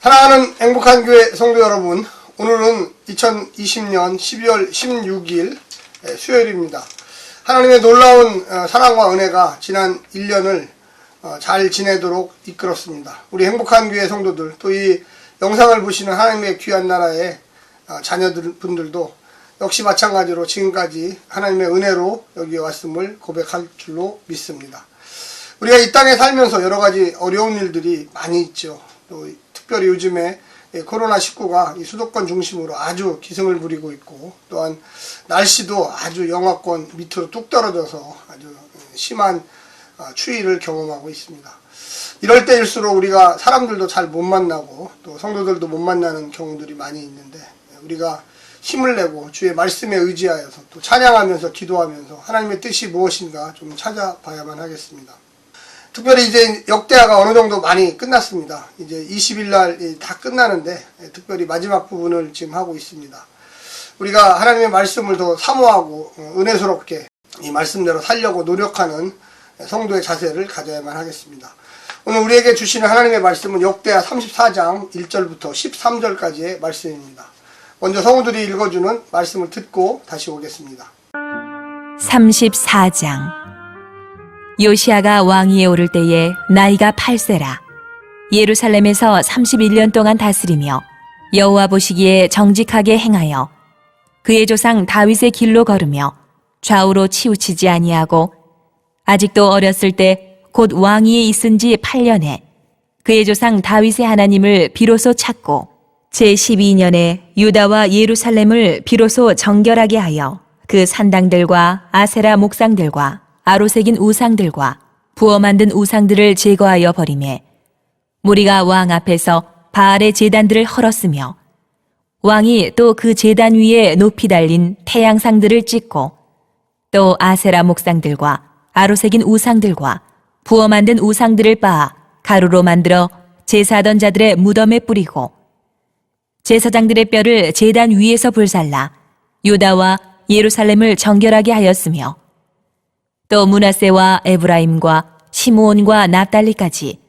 사랑하는 행복한 교회 성도 여러분, 오늘은 2020년 12월 16일 수요일입니다. 하나님의 놀라운 사랑과 은혜가 지난 1년을 잘 지내도록 이끌었습니다. 우리 행복한 교회 성도들, 또 이 영상을 보시는 하나님의 귀한 나라의 자녀분들도 역시 마찬가지로 지금까지 하나님의 은혜로 여기에 왔음을 고백할 줄로 믿습니다. 우리가 이 땅에 살면서 여러 가지 어려운 일들이 많이 있죠. 또 특별히 요즘에 코로나19가 이 수도권 중심으로 아주 기승을 부리고 있고, 또한 날씨도 아주 영하권 밑으로 뚝 떨어져서 아주 심한 추위를 경험하고 있습니다. 이럴 때일수록 우리가 사람들도 잘 못 만나고 또 성도들도 못 만나는 경우들이 많이 있는데, 우리가 힘을 내고 주의 말씀에 의지하여서 또 찬양하면서 기도하면서 하나님의 뜻이 무엇인가 좀 찾아봐야만 하겠습니다. 특별히 이제 역대하가 어느 정도 많이 끝났습니다. 이제 20일 날 다 끝나는데, 특별히 마지막 부분을 지금 하고 있습니다. 우리가 하나님의 말씀을 더 사모하고 은혜스럽게 이 말씀대로 살려고 노력하는 성도의 자세를 가져야만 하겠습니다. 오늘 우리에게 주시는 하나님의 말씀은 역대하 34장 1절부터 13절까지의 말씀입니다. 먼저 성우들이 읽어주는 말씀을 듣고 다시 오겠습니다. 34장. 요시아가 왕위에 오를 때에 나이가 8세라. 예루살렘에서 31년 동안 다스리며 여호와 보시기에 정직하게 행하여 그의 조상 다윗의 길로 걸으며 좌우로 치우치지 아니하고, 아직도 어렸을 때 곧 왕위에 있은 지 8년에 그의 조상 다윗의 하나님을 비로소 찾고, 제12년에 유다와 예루살렘을 비로소 정결하게 하여 그 산당들과 아세라 목상들과 아로새긴 우상들과 부어 만든 우상들을 제거하여 버리매, 무리가 왕 앞에서 바알의 제단들을 헐었으며, 왕이 또 그 제단 위에 높이 달린 태양상들을 찍고, 또 아세라 목상들과 아로새긴 우상들과 부어 만든 우상들을 빻아 가루로 만들어 제사하던 자들의 무덤에 뿌리고, 제사장들의 뼈를 제단 위에서 불살라 유다와 예루살렘을 정결하게 하였으며, 또 므낫세와 에브라임과 시므온과 납달리까지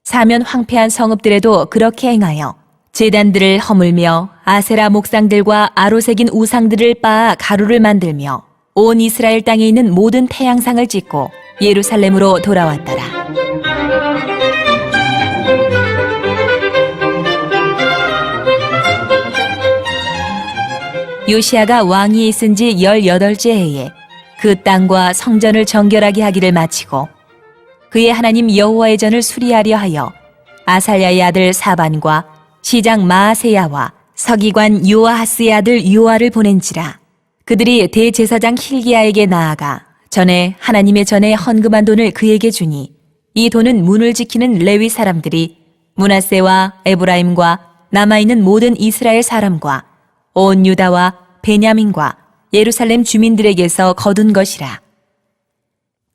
사면 황폐한 성읍들에도 그렇게 행하여 제단들을 허물며 아세라 목상들과 아로새긴 우상들을 빻아 가루를 만들며 온 이스라엘 땅에 있는 모든 태양상을 찍고 예루살렘으로 돌아왔더라. 요시아가 왕위에 있은 지 18째 해에 그 땅과 성전을 정결하게 하기를 마치고, 그의 하나님 여호와의 전을 수리하려 하여 아살랴의 아들 사반과 시장 마아세야와 서기관 요아하스의 아들 요아를 보낸지라. 그들이 대제사장 힐기야에게 나아가 전에 하나님의 전에 헌금한 돈을 그에게 주니, 이 돈은 문을 지키는 레위 사람들이 므낫세와 에브라임과 남아있는 모든 이스라엘 사람과 온 유다와 베냐민과 예루살렘 주민들에게서 거둔 것이라.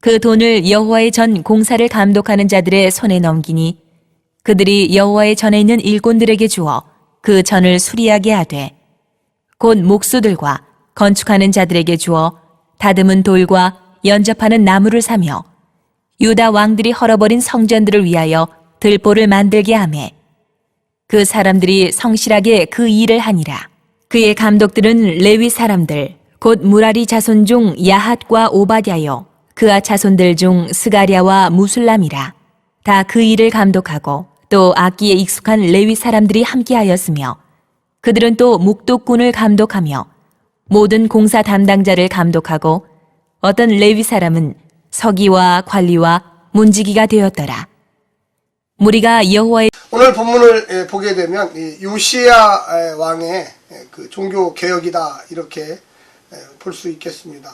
그 돈을 여호와의 전 공사를 감독하는 자들의 손에 넘기니, 그들이 여호와의 전에 있는 일꾼들에게 주어 그 전을 수리하게 하되, 곧 목수들과 건축하는 자들에게 주어 다듬은 돌과 연접하는 나무를 사며 유다 왕들이 헐어버린 성전들을 위하여 들보를 만들게 하매, 그 사람들이 성실하게 그 일을 하니라. 그의 감독들은 레위 사람들 곧 무라리 자손 중 야핫과 오바댜요, 그아 자손들 중 스가랴와 무술람이라. 다 그 일을 감독하고 또 악기에 익숙한 레위 사람들이 함께하였으며, 그들은 또 묵독군을 감독하며 모든 공사 담당자를 감독하고, 어떤 레위 사람은 서기와 관리와 문지기가 되었더라. 무리가 여호와의 오늘 본문을 보게 되면 요시야 왕의 그 종교 개혁이다, 이렇게 볼 수 있겠습니다.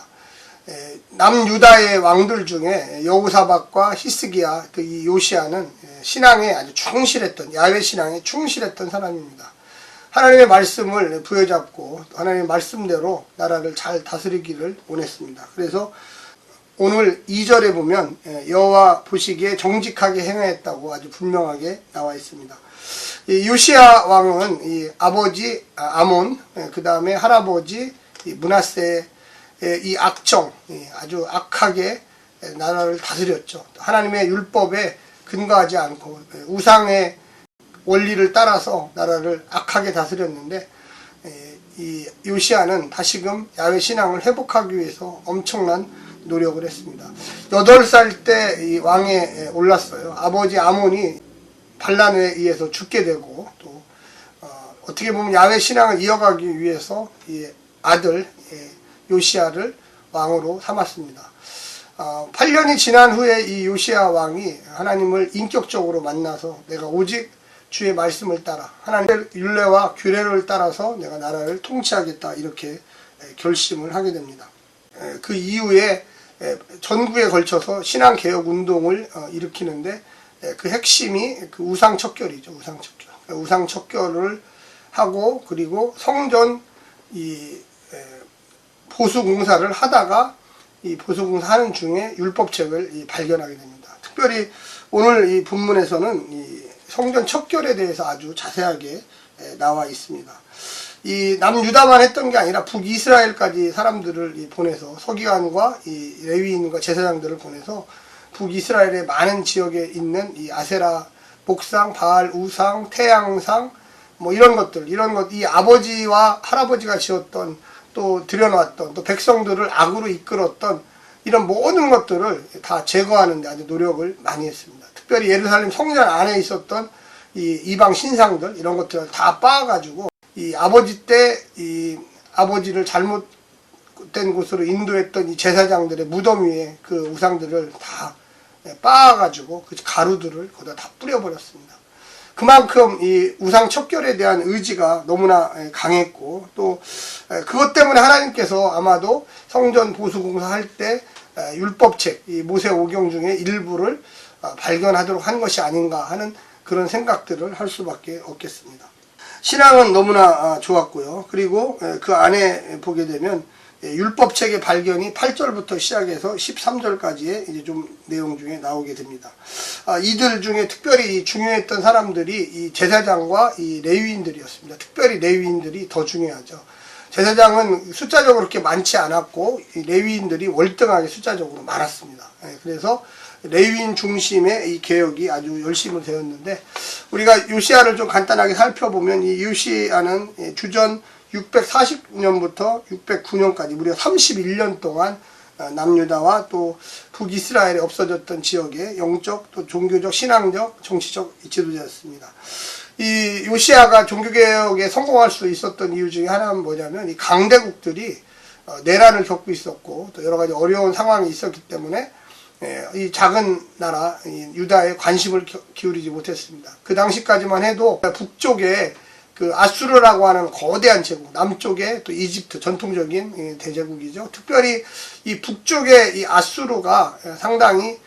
남유다의 왕들 중에 여호사밧과 히스기야, 이 요시야는 신앙에 아주 충실했던, 야훼 신앙에 충실했던 사람입니다. 하나님의 말씀을 부여잡고 하나님의 말씀대로 나라를 잘 다스리기를 원했습니다. 그래서 오늘 2절에 보면 여호와 보시기에 정직하게 행하였다고 아주 분명하게 나와 있습니다. 이 요시야 왕은 이 아버지 아몬, 그 다음에 할아버지 므낫세, 이 악정, 아주 악하게 나라를 다스렸죠. 하나님의 율법에 근거하지 않고 우상의 원리를 따라서 나라를 악하게 다스렸는데, 이 요시야는 다시금 야훼 신앙을 회복하기 위해서 엄청난 노력을 했습니다. 8살 때 이 왕에 올랐어요. 아버지 아몬이 반란에 의해서 죽게 되고, 또 어떻게 보면 야훼 신앙을 이어가기 위해서 이 아들 요시야를 왕으로 삼았습니다. 8년이 지난 후에 이 요시야 왕이 하나님을 인격적으로 만나서 내가 오직 주의 말씀을 따라 하나님의 율례와 규례를 따라서 내가 나라를 통치하겠다, 이렇게 결심을 하게 됩니다. 그 이후에 전국에 걸쳐서 신앙개혁 운동을 일으키는데, 그 핵심이 그 우상척결이죠. 우상척결을 하고, 그리고 성전 이 보수공사를 하다가 이 보수공사하는 중에 율법책을 발견하게 됩니다. 특별히 오늘 이 본문에서는 이 성전 척결에 대해서 아주 자세하게 나와 있습니다. 이 남유다만 했던 게 아니라 북이스라엘까지 사람들을 보내서, 서기관과 이 레위인과 제사장들을 보내서 북이스라엘의 많은 지역에 있는 이 아세라 목상, 바알 우상, 태양상, 뭐 이런 것, 이 아버지와 할아버지가 지었던, 또 들여놨던, 또 백성들을 악으로 이끌었던 이런 모든 것들을 다 제거하는 데 아주 노력을 많이 했습니다. 특별히 예루살렘 성전 안에 있었던 이 이방 신상들, 이런 것들을 다 빻아가지고, 이 아버지 때 이 아버지를 잘못된 곳으로 인도했던 이 제사장들의 무덤 위에 그 우상들을 다 빻아가지고 그 가루들을 거기다 다 뿌려버렸습니다. 그만큼 이 우상 척결에 대한 의지가 너무나 강했고, 또 그것 때문에 하나님께서 아마도 성전 보수공사 할 때 율법책, 이 모세오경 중에 일부를 발견하도록 한 것이 아닌가 하는 그런 생각들을 할 수밖에 없겠습니다. 신앙은 너무나 좋았고요. 그리고 그 안에 보게 되면 율법책의 발견이 8절부터 시작해서 13절까지의 이제 좀 내용 중에 나오게 됩니다. 이들 중에 특별히 중요했던 사람들이 이 제사장과 이 레위인들이었습니다. 특별히 레위인들이 더 중요하죠. 제사장은 숫자적으로 그렇게 많지 않았고, 이 레위인들이 월등하게 숫자적으로 많았습니다. 그래서 레위인 중심의 이 개혁이 아주 열심히 되었는데, 우리가 요시야를 좀 간단하게 살펴보면, 이 요시야는 주전 640년부터 609년까지 무려 31년 동안 남유다와 또 북이스라엘에 없어졌던 지역의 영적, 또 종교적, 신앙적, 정치적 지도자였습니다. 이 요시야가 종교개혁에 성공할 수 있었던 이유 중에 하나는 뭐냐면, 이 강대국들이 내란을 겪고 있었고, 또 여러 가지 어려운 상황이 있었기 때문에 이 작은 나라 유다에 관심을 기울이지 못했습니다. 그 당시까지만 해도 북쪽에 그 아수르라고 하는 거대한 제국, 남쪽에 또 이집트, 전통적인 대제국이죠. 특별히 이 북쪽에 이 아수르가 상당히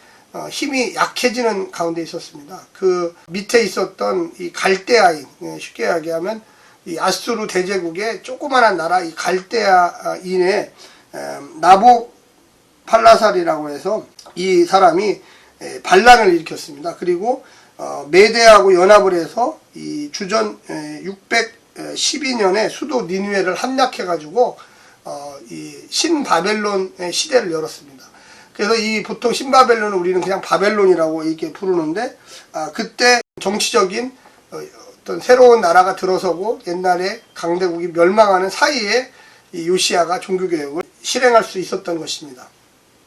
힘이 약해지는 가운데 있었습니다. 그 밑에 있었던 이 갈대아인, 쉽게 이야기하면 이 아수르 대제국의 조그마한 나라, 이 갈대아인의 나보팔라살이라고 해서 이 사람이 반란을 일으켰습니다. 그리고 메대하고 연합을 해서 이 주전 612년에 수도 니느웨를 함락해가지고 이 신바벨론의 시대를 열었습니다. 그래서 이 보통 신바벨론을 우리는 그냥 바벨론이라고 이렇게 부르는데, 그때 정치적인 어떤 새로운 나라가 들어서고 옛날에 강대국이 멸망하는 사이에 이 요시야가 종교개혁을 실행할 수 있었던 것입니다.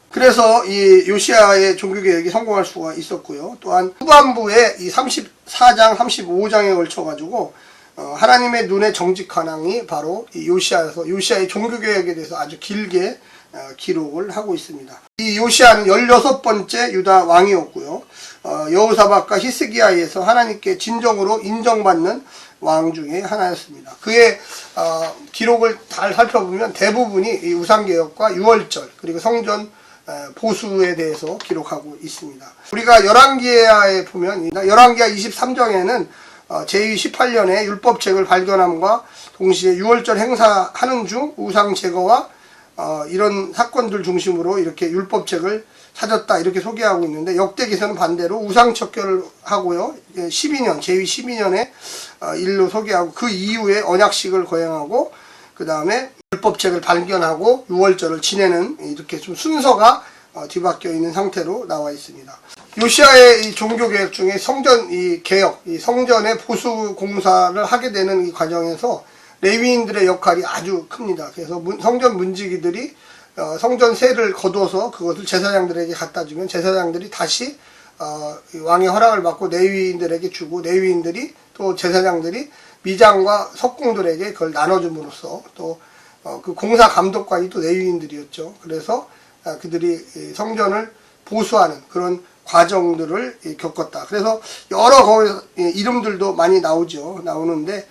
그래서 이 요시야의 종교개혁이 성공할 수가 있었고요. 또한 후반부에 이 34장, 35장에 걸쳐가지고 하나님의 눈에 정직한왕이 바로 이 요시야여서 요시야의 종교개혁에 대해서 아주 길게 기록을 하고 있습니다. 이 요시야는 16번째 유다 왕이었고요. 여호사밧과 히스기야에서 하나님께 진정으로 인정받는 왕 중에 하나였습니다. 그의 기록을 잘 살펴보면 대부분이 이 우상개혁과 유월절, 그리고 성전 보수에 대해서 기록하고 있습니다. 우리가 열왕기하에 보면, 열왕기하 23장에는 제2 18년에 율법책을 발견함과 동시에 유월절 행사하는 중 우상 제거와 이런 사건들 중심으로 이렇게 율법책을 찾았다, 이렇게 소개하고 있는데, 역대기서는 반대로 우상척결을 하고요, 12년, 제2 12년에 일로 소개하고, 그 이후에 언약식을 거행하고, 그 다음에 율법책을 발견하고 유월절을 지내는, 이렇게 좀 순서가 뒤바뀌어 있는 상태로 나와 있습니다. 요시아의 이 종교개혁 중에 성전 이 개혁, 이 성전의 보수 공사를 하게 되는 이 과정에서 레위인들의 역할이 아주 큽니다. 그래서 성전 문지기들이 성전 세를 거둬서 그것을 제사장들에게 갖다 주면 제사장들이 다시 왕의 허락을 받고 레위인들에게 주고 레위인들이 또 제사장들이 미장과 석궁들에게 그걸 나눠줌으로써 또 그 공사 감독관이 또 레위인들이었죠. 그래서 그들이 성전을 보수하는 그런 과정들을 겪었다. 그래서 여러 이름들도 많이 나오는데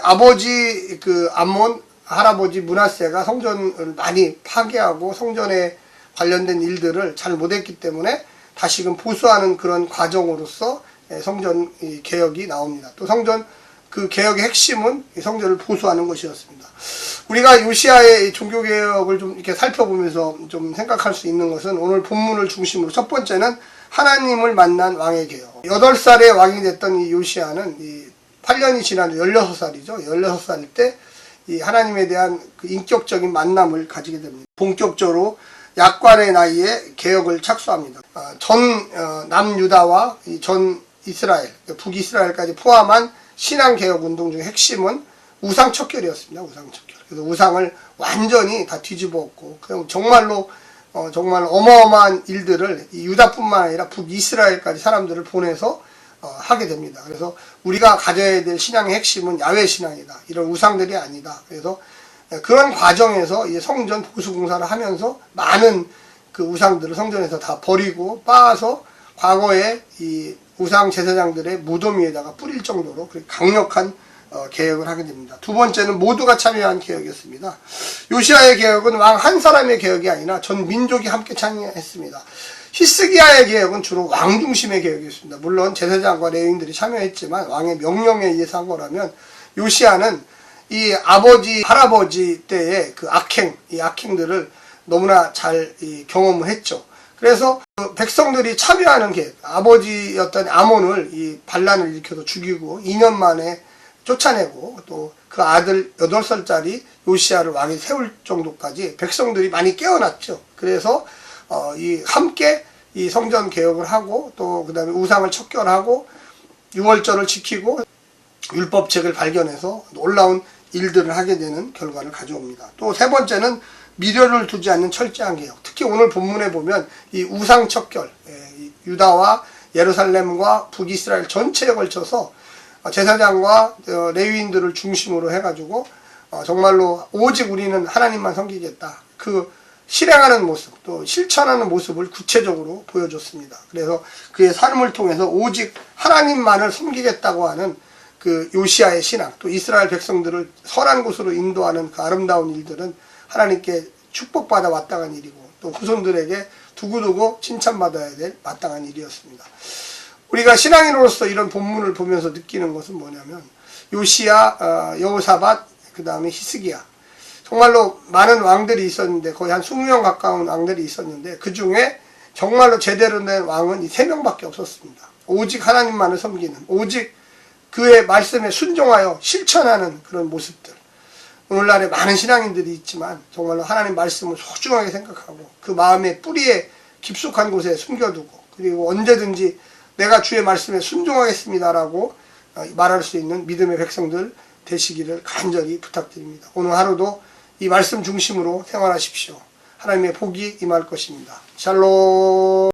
아버지 그 암몬, 할아버지 므낫세가 성전을 많이 파괴하고 성전에 관련된 일들을 잘 못했기 때문에 다시금 보수하는 그런 과정으로서 성전 개혁이 나옵니다. 또 성전 그 개혁의 핵심은 성전을 보수하는 것이었습니다. 우리가 요시아의 종교개혁을 좀 이렇게 살펴보면서 좀 생각할 수 있는 것은 오늘 본문을 중심으로 첫 번째는 하나님을 만난 왕의 개혁. 8살의 왕이 됐던 이 요시아는 8년이 지난 16살이죠. 16살 때 이 하나님에 대한 그 인격적인 만남을 가지게 됩니다. 본격적으로 약관의 나이에 개혁을 착수합니다. 전 남유다와 전 이스라엘, 북이스라엘까지 포함한 신앙개혁 운동 중의 핵심은 우상척결이었습니다. 우상척결. 그래서 우상을 완전히 다 뒤집어엎고, 그럼 정말로, 정말 어마어마한 일들을 유다뿐만 아니라 북이스라엘까지 사람들을 보내서 하게 됩니다. 그래서 우리가 가져야 될 신앙의 핵심은 야훼 신앙이다. 이런 우상들이 아니다. 그래서 그런 과정에서 이제 성전 보수공사를 하면서 많은 그 우상들을 성전에서 다 버리고 빻아서 과거에 이 우상 제사장들의 무덤 위에다가 뿌릴 정도로 강력한 개혁을 하게 됩니다. 두 번째는 모두가 참여한 개혁이었습니다. 요시아의 개혁은 왕 한 사람의 개혁이 아니라 전 민족이 함께 참여했습니다. 히스기야의 개혁은 주로 왕 중심의 개혁이었습니다. 물론 제사장과 레위인들이 참여했지만 왕의 명령에 의해서 한 거라면 요시아는 이 아버지, 할아버지 때의 그 이 악행들을 너무나 잘 경험을 했죠. 그래서 그 백성들이 참여하는 게 아버지였던 아몬을 이 반란을 일으켜서 죽이고 2년 만에 쫓아내고 또 그 아들 8살짜리 요시아를 왕에 세울 정도까지 백성들이 많이 깨어났죠. 그래서 함께 이 성전 개혁을 하고 또 그 다음에 우상을 척결하고 유월절을 지키고 율법책을 발견해서 놀라운 일들을 하게 되는 결과를 가져옵니다. 또 세 번째는 미련을 두지 않는 철저한 개혁. 특히 오늘 본문에 보면 이 우상 척결, 유다와 예루살렘과 북이스라엘 전체에 걸쳐서 제사장과 레위인들을 중심으로 해가지고 정말로 오직 우리는 하나님만 섬기겠다. 그 실행하는 모습, 또 실천하는 모습을 구체적으로 보여줬습니다. 그래서 그의 삶을 통해서 오직 하나님만을 섬기겠다고 하는 그 요시아의 신앙, 또 이스라엘 백성들을 선한 곳으로 인도하는 그 아름다운 일들은 하나님께 축복받아 마땅한 일이고 또 후손들에게 두고두고 칭찬받아야 될 마땅한 일이었습니다. 우리가 신앙인으로서 이런 본문을 보면서 느끼는 것은 뭐냐면 요시야, 여호사밧, 그 다음에 히스기야, 정말로 많은 왕들이 있었는데 거의 한 20명 가까운 왕들이 있었는데 그 중에 정말로 제대로 된 왕은 이 3명밖에 없었습니다. 오직 하나님만을 섬기는, 오직 그의 말씀에 순종하여 실천하는 그런 모습들. 오늘날에 많은 신앙인들이 있지만 정말로 하나님 말씀을 소중하게 생각하고 그 마음의 뿌리에 깊숙한 곳에 숨겨두고 그리고 언제든지 내가 주의 말씀에 순종하겠습니다라고 말할 수 있는 믿음의 백성들 되시기를 간절히 부탁드립니다. 오늘 하루도 이 말씀 중심으로 생활하십시오. 하나님의 복이 임할 것입니다. 샬롬.